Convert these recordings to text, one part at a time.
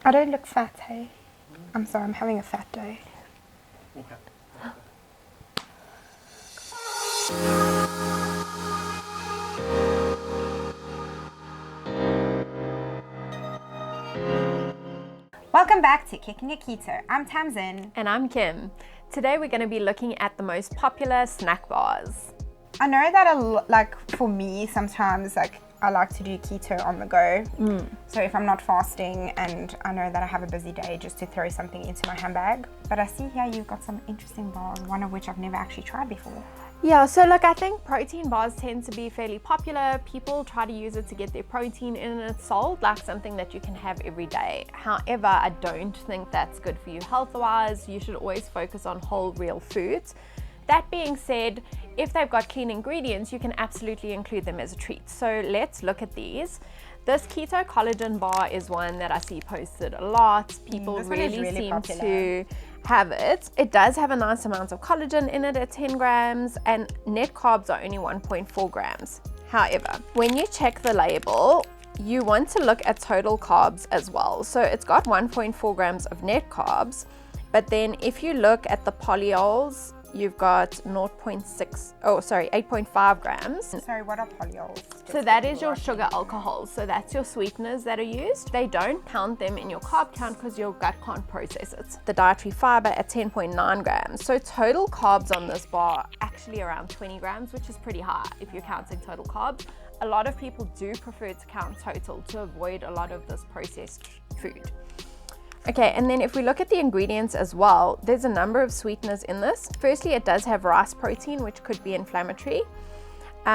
I don't look fat, hey? I'm sorry, I'm having a fat day. Okay. Welcome back to Kicking It Keto. I'm Tamsin. And I'm Kim. Today we're going to be looking at the most popular snack bars. I know that for me, sometimes I like to do keto on the go. So if I'm not fasting and I know that I have a busy day, just to throw something into my handbag. But I see here you've got some interesting bars, one of which I've never actually tried before. Yeah, so look, I think protein bars tend to be fairly popular. People try to use it to get their protein in, and it's sold like something that you can have every day. However, I don't think that's good for you health-wise. You should always focus on whole, real foods. That being said, if they've got clean ingredients, you can absolutely include them as a treat. So let's look at these. This keto collagen bar is one that I see posted a lot. People really seem popular to have it. It does have a nice amount of collagen in it at 10 grams, and net carbs are only 1.4 grams. However, when you check the label, you want to look at total carbs as well. So it's got 1.4 grams of net carbs, but then if you look at the polyols, you've got 8.5 grams. Sorry, what are polyols? So that is your sugar alcohols. So that's your sweeteners that are used. They don't count them in your carb count because your gut can't process it. The dietary fiber at 10.9 grams. So total carbs on this bar actually around 20 grams, which is pretty high if you're counting total carbs. A lot of people do prefer to count total to avoid a lot of this processed food. Okay, and then if we look at the ingredients as well, there's a number of sweeteners in this. Firstly, it does have rice protein, which could be inflammatory.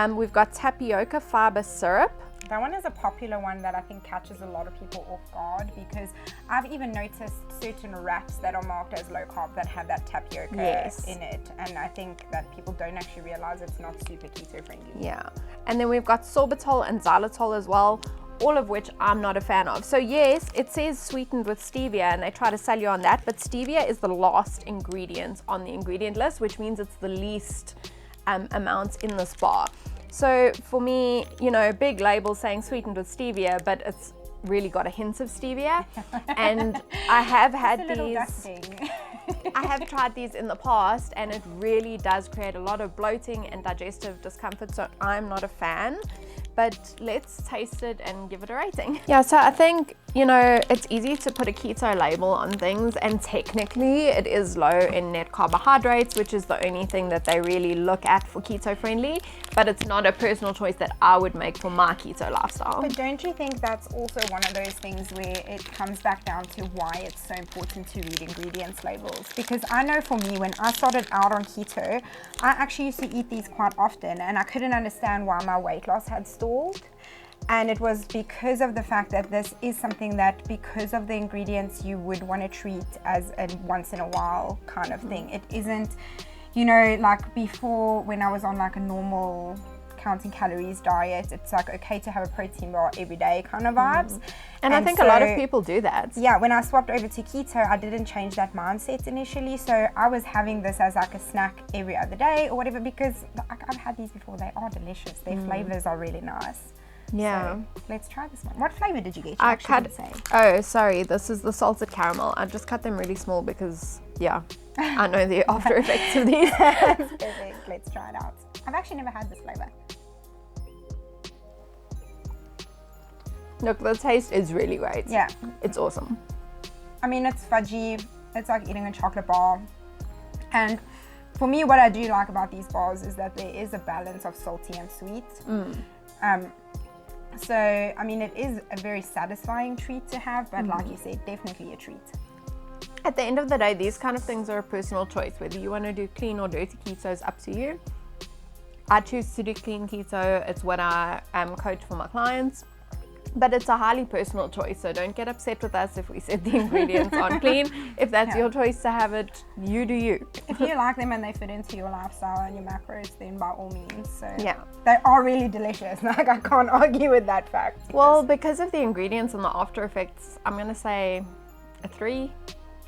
We've got tapioca fiber syrup. That one is a popular one that I think catches a lot of people off guard, because I've even noticed certain wraps that are marked as low carb that have that tapioca in it. And I think that people don't actually realize it's not super keto friendly. Yeah, and then we've got sorbitol and xylitol as well, all of which I'm not a fan of. So yes, it says sweetened with stevia and they try to sell you on that, but stevia is the last ingredient on the ingredient list, which means it's the least amount in this bar. So for me, you know, big label saying sweetened with stevia, but it's really got a hint of stevia. And I have had these. I have tried these in the past, and it really does create a lot of bloating and digestive discomfort, so I'm not a fan. But let's taste it and give it a rating. Yeah, so I think, you know, it's easy to put a keto label on things, and technically it is low in net carbohydrates, which is the only thing that they really look at for keto friendly, but it's not a personal choice that I would make for my keto lifestyle. But don't you think that's also one of those things where it comes back down to why it's so important to read ingredients labels? Because I know for me, when I started out on keto, I actually used to eat these quite often, and I couldn't understand why my weight loss had stalled. And it was because of the fact that this is something that, because of the ingredients, you would want to treat as a once in a while kind of thing. It isn't, you know, like before when I was on like a normal counting calories diet, it's like okay to have a protein bar every day kind of vibes. And I think a lot of people do that. Yeah, when I swapped over to keto, I didn't change that mindset initially. So I was having this as like a snack every other day or whatever, because I've had these before. They are delicious. Their flavors are really nice. Yeah. So let's try this one. What flavor did you get? I cut. Oh, sorry. This is the salted caramel. I just cut them really small because, yeah, I know the after effects of these. Perfect. Let's try it out. I've actually never had this flavor. Look, the taste is really great. Yeah. It's awesome. I mean, it's fudgy. It's like eating a chocolate bar. And for me, what I do like about these bars is that there is a balance of salty and sweet. So, I mean, it is a very satisfying treat to have, but like you said, definitely a treat. At the end of the day, these kind of things are a personal choice. Whether you want to do clean or dirty keto is up to you. I choose to do clean keto. It's what I coach for my clients. But it's a highly personal choice, so don't get upset with us if we said the ingredients aren't clean. If that's your choice to have it, you do you. If you like them and they fit into your lifestyle and your macros, then by all means. So yeah, they are really delicious. Like, I can't argue with that fact. Well, because of the ingredients and the after effects, I'm gonna say a 3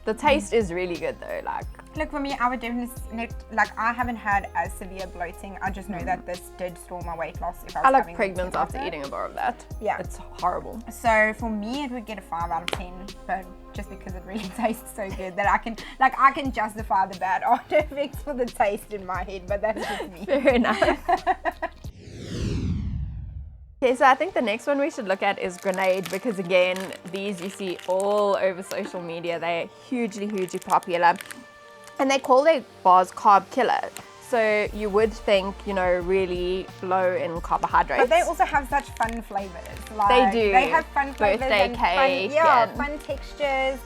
The taste is really good though. Like, look, for me, I would definitely, like, I haven't had as severe bloating. I just know that this did stall my weight loss if I was I look having pregnant too after much. eating a bar of that. Yeah. It's horrible. So for me, it would get a 5 out of 10, but just because it really tastes so good that I can justify the bad after effects for the taste in my head, but that's just me. Fair enough. Okay, so I think the next one we should look at is grenade, because again, these you see all over social media. They're hugely, hugely popular. And they call their bars carb killer. So you would think, you know, really low in carbohydrates. But they also have such fun flavors. Like, They do. They have fun flavors Birthday and cake fun textures.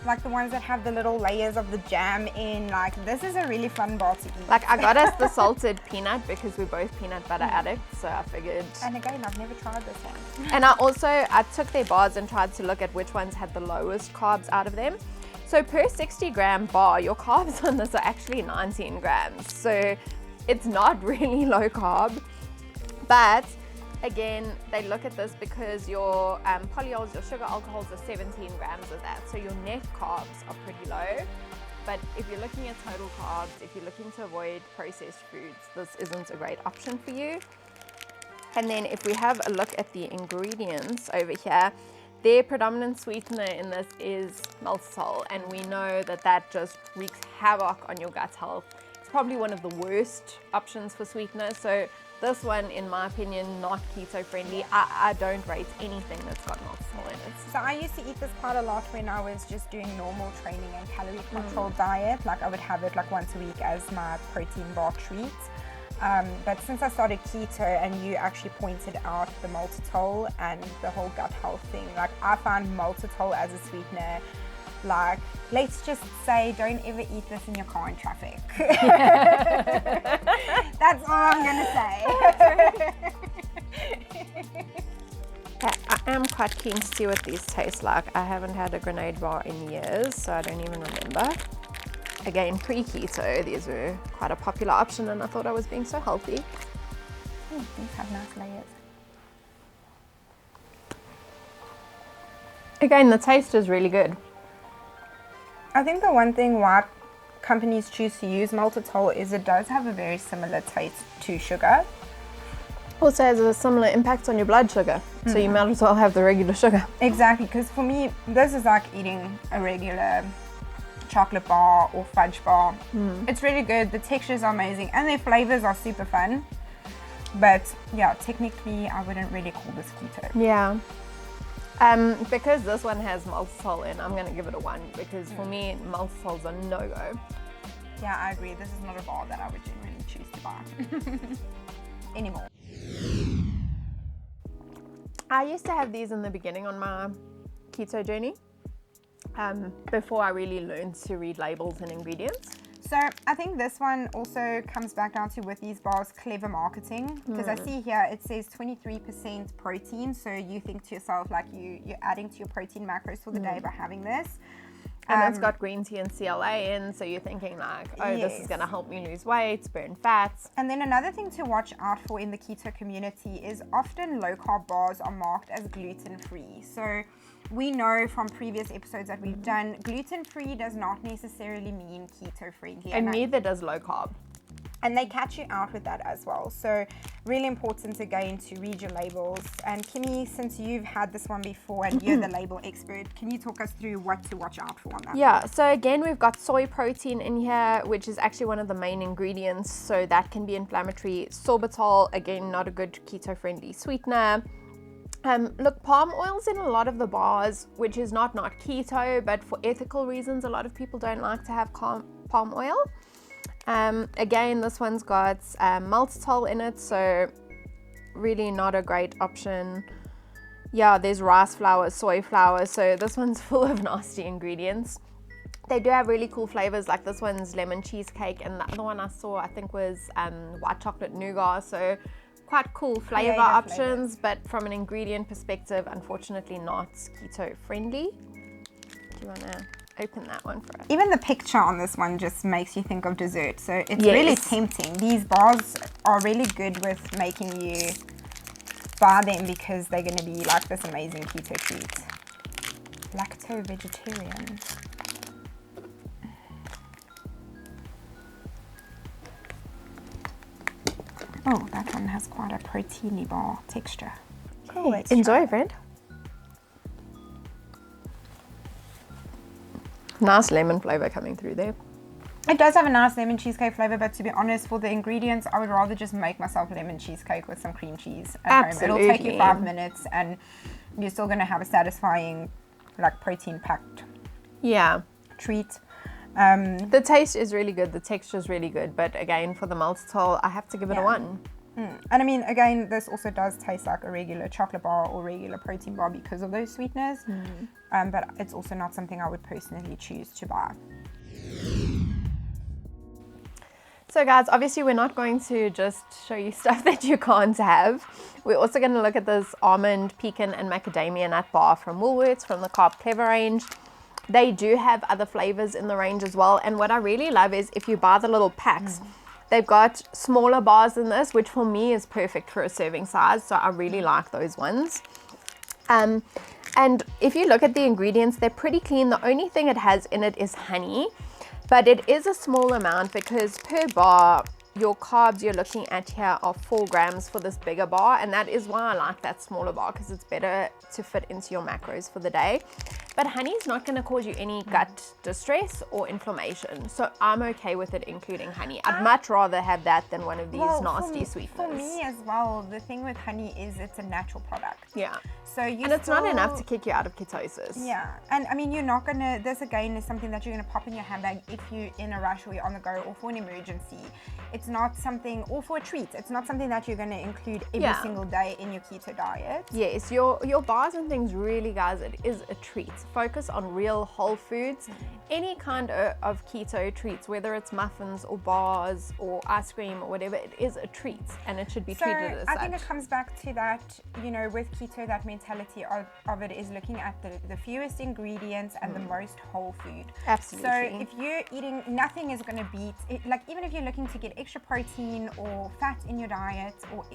Like the ones that have the little layers of the jam in. Like, this is a really fun bar to eat. Like, I got us the salted peanut because we're both peanut butter addicts, so I figured. And again, I've never tried this one. And I took their bars and tried to look at which ones had the lowest carbs out of them. So per 60 gram bar, your carbs on this are actually 19 grams. So it's not really low carb, but again, they look at this because your polyols, your sugar alcohols are 17 grams of that. So your net carbs are pretty low. But if you're looking at total carbs, if you're looking to avoid processed foods, this isn't a great option for you. And then if we have a look at the ingredients over here, their predominant sweetener in this is maltitol, and we know that that just wreaks havoc on your gut health. It's probably one of the worst options for sweetener. So this one, in my opinion, not keto friendly. I don't rate anything that's got maltitol in it. So I used to eat this quite a lot when I was just doing normal training and calorie control diet. Like, I would have it like once a week as my protein bar treat. But since I started keto and you actually pointed out the maltitol and the whole gut health thing, like, I find maltitol as a sweetener, like, let's just say don't ever eat this in your car in traffic. That's all I'm gonna say. I am quite keen to see what these taste like. I haven't had a grenade bar in years, so I don't even remember. Again, pre-keto, these were quite a popular option, and I thought I was being so healthy. Oh, these have nice layers. Again, the taste is really good. I think the one thing why companies choose to use maltitol is it does have a very similar taste to sugar. Also has a similar impact on your blood sugar, so you might as well have the regular sugar. Exactly, because for me, this is like eating a regular chocolate bar or fudge bar. It's really good. The textures are amazing and their flavors are super fun. But yeah, technically I wouldn't really call this keto. Yeah. Because this one has maltitol in, I'm going to give it a 1, because for me, maltitol's a no-go. Yeah, I agree. This is not a bar that I would genuinely choose to buy anymore. I used to have these in the beginning on my keto journey, before I really learned to read labels and ingredients. So I think this one also comes back down to, with these bars, clever marketing, because I see here it says 23% protein. So you think to yourself, like, you're adding to your protein macros for the day by having this. And it's got green tea and CLA in, so you're thinking like, oh, this is going to help me lose weight, burn fats. And then another thing to watch out for in the keto community is often low carb bars are marked as gluten-free. So we know from previous episodes that we've done, gluten-free does not necessarily mean keto-friendly. And neither does low carb. And they catch you out with that as well. So really important again to read your labels. And Kimmy, since you've had this one before and you're the label expert, can you talk us through what to watch out for on that? Yeah, so again, we've got soy protein in here, which is actually one of the main ingredients. So that can be inflammatory. Sorbitol, again, not a good keto-friendly sweetener. Look, palm oil's in a lot of the bars, which is not keto, but for ethical reasons, a lot of people don't like to have palm oil. Again, this one's got maltitol in it, so really not a great option. Yeah, there's rice flour, soy flour, so this one's full of nasty ingredients. They do have really cool flavors, like this one's lemon cheesecake, and the other one I saw, I think, was white chocolate nougat, so quite cool flavor options, but from an ingredient perspective, unfortunately not keto friendly. Do you want to open that one for us? Even the picture on this one just makes you think of dessert, so it's really tempting. These bars are really good with making you buy them because they're going to be like this amazing keto treat. Lacto vegetarian. one has quite a proteiny bar texture. Cool, let's Enjoy, try. friend. Nice lemon flavor coming through there. It does have a nice lemon cheesecake flavor, but to be honest, for the ingredients, I would rather just make myself lemon cheesecake with some cream cheese at home. It'll take you 5 minutes, and you're still going to have a satisfying, like, protein-packed treat. The taste is really good. The texture is really good. But again, for the maltitol, I have to give it a 1. And I mean, again, this also does taste like a regular chocolate bar or regular protein bar because of those sweeteners. But it's also not something I would personally choose to buy. So guys, obviously we're not going to just show you stuff that you can't have. We're also going to look at this almond, pecan and macadamia nut bar from Woolworths, from the Carb Clever range. They do have other flavors in the range as well. And what I really love is if you buy the little packs, they've got smaller bars in this, which for me is perfect for a serving size. So I really like those ones. And if you look at the ingredients, they're pretty clean. The only thing it has in it is honey. But it is a small amount because per bar, your carbs you're looking at here are 4 grams for this bigger bar. And that is why I like that smaller bar, because it's better to fit into your macros for the day. But honey is not going to cause you any gut distress or inflammation. So I'm okay with it including honey. I'd much rather have that than one of these nasty sweeteners. For me as well, the thing with honey is it's a natural product. Yeah. So and it's not enough to kick you out of ketosis. Yeah. And I mean, you're not going to, this again is something that you're going to pop in your handbag if you're in a rush or you're on the go or for an emergency. It's not something, or for a treat, it's not something that you're going to include every single day in your keto diet. Yes, your bars and things really, guys, it is a treat. Focus on real whole foods. Any kind of keto treats, whether it's muffins or bars or ice cream or whatever, it is a treat and it should be treated as such. I think it comes back to that, you know, with keto, that mentality of it is looking at the fewest ingredients and the most whole food. Absolutely. So if you're eating, nothing is going to beat it. Like, even if you're looking to get extra protein or fat in your diet or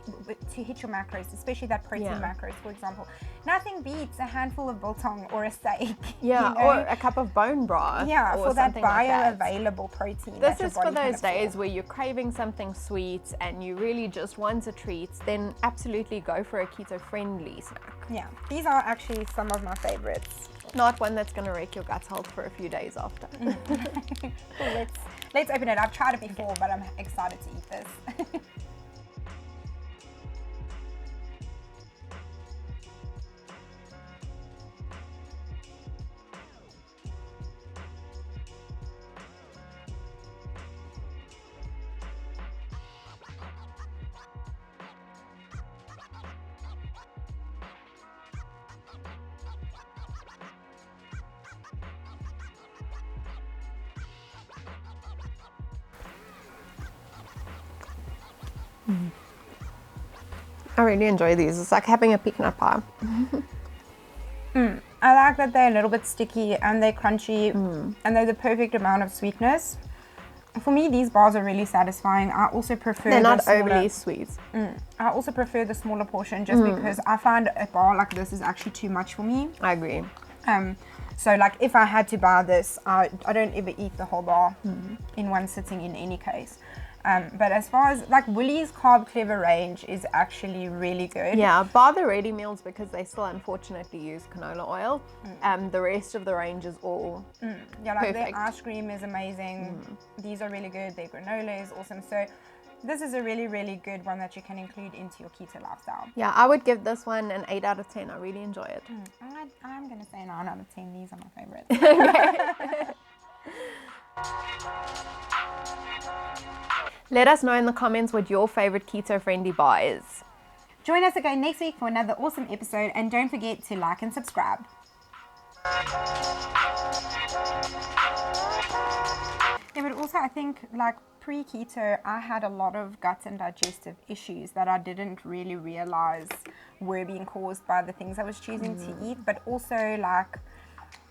to hit your macros, especially that protein macros, for example, nothing beats a handful of biltong or a steak. Yeah, you know? or a cup of bone broth. Yeah, or for that bioavailable bioavailable protein. This is for those days where you're craving something sweet and you really just want a treat, then absolutely go for a keto friendly snack. Yeah, these are actually some of my favorites. Not one that's going to wreck your gut health for a few days after. Cool, let's open it. I've tried it before, but I'm excited to eat this. I really enjoy these. It's like having a peanut pie. I like that they're a little bit sticky and they're crunchy and they're the perfect amount of sweetness. For me, these bars are really satisfying. I also prefer They're not overly sweet. I also prefer the smaller portion just because I find a bar like this is actually too much for me. I agree. So like if I had to buy this, I don't ever eat the whole bar in one sitting in any case. But as far as like Woolies Carb Clever range is actually really good. Yeah, bar the ready meals because they still unfortunately use canola oil. The rest of the range is all Yeah, like perfect. their ice cream is amazing. These are really good. Their granola is awesome. So this is a really, really good one that you can include into your keto lifestyle. Yeah, I would give this one an 8 out of 10. I really enjoy it. I'm going to say 9 out of 10. These are my favorites. Let us know in the comments what your favorite keto-friendly bar is. Join us again next week for another awesome episode, and don't forget to like and subscribe. Yeah, but also I think like pre-keto, I had a lot of gut and digestive issues that I didn't really realize were being caused by the things I was choosing to eat, but also like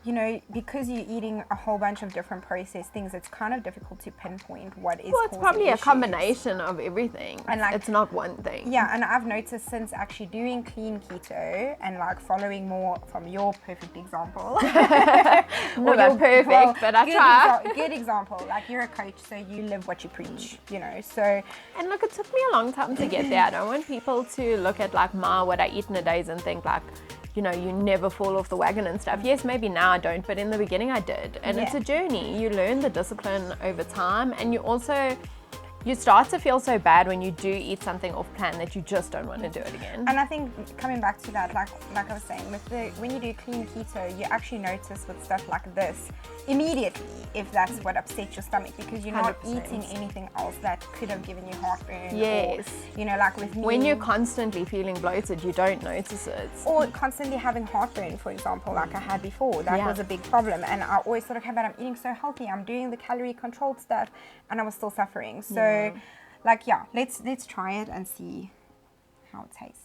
you know, because you're eating a whole bunch of different processed things, it's kind of difficult to pinpoint what is Well, it's causing probably a issues. combination of everything. And, like, it's not one thing. Yeah, and I've noticed since actually doing clean keto and like following more from your perfect example. Not perfect, but I try. Good example. Like, you're a coach, so you live what you preach, you know. So, And look, it took me a long time to get there. I don't want people to look at like what I eat in a day and think like, you know, you never fall off the wagon and stuff. Yes, maybe now I don't, but in the beginning I did. And it's a journey. You learn the discipline over time, and you start to feel so bad when you do eat something off plan that you just don't want to do it again. and I think coming back to that, like I was saying, when you do clean keto, you actually notice with stuff like this immediately if that's what upsets your stomach, because you're not 100%. eating anything else that could have given you heartburn. Yes. Or, you know, like with me. When you're constantly feeling bloated, you don't notice it. Or constantly having heartburn, for example, like I had before. That was a big problem. And I always thought, okay, but I'm eating so healthy. I'm doing the calorie controlled stuff, and I was still suffering. So, let's try it and see how it tastes.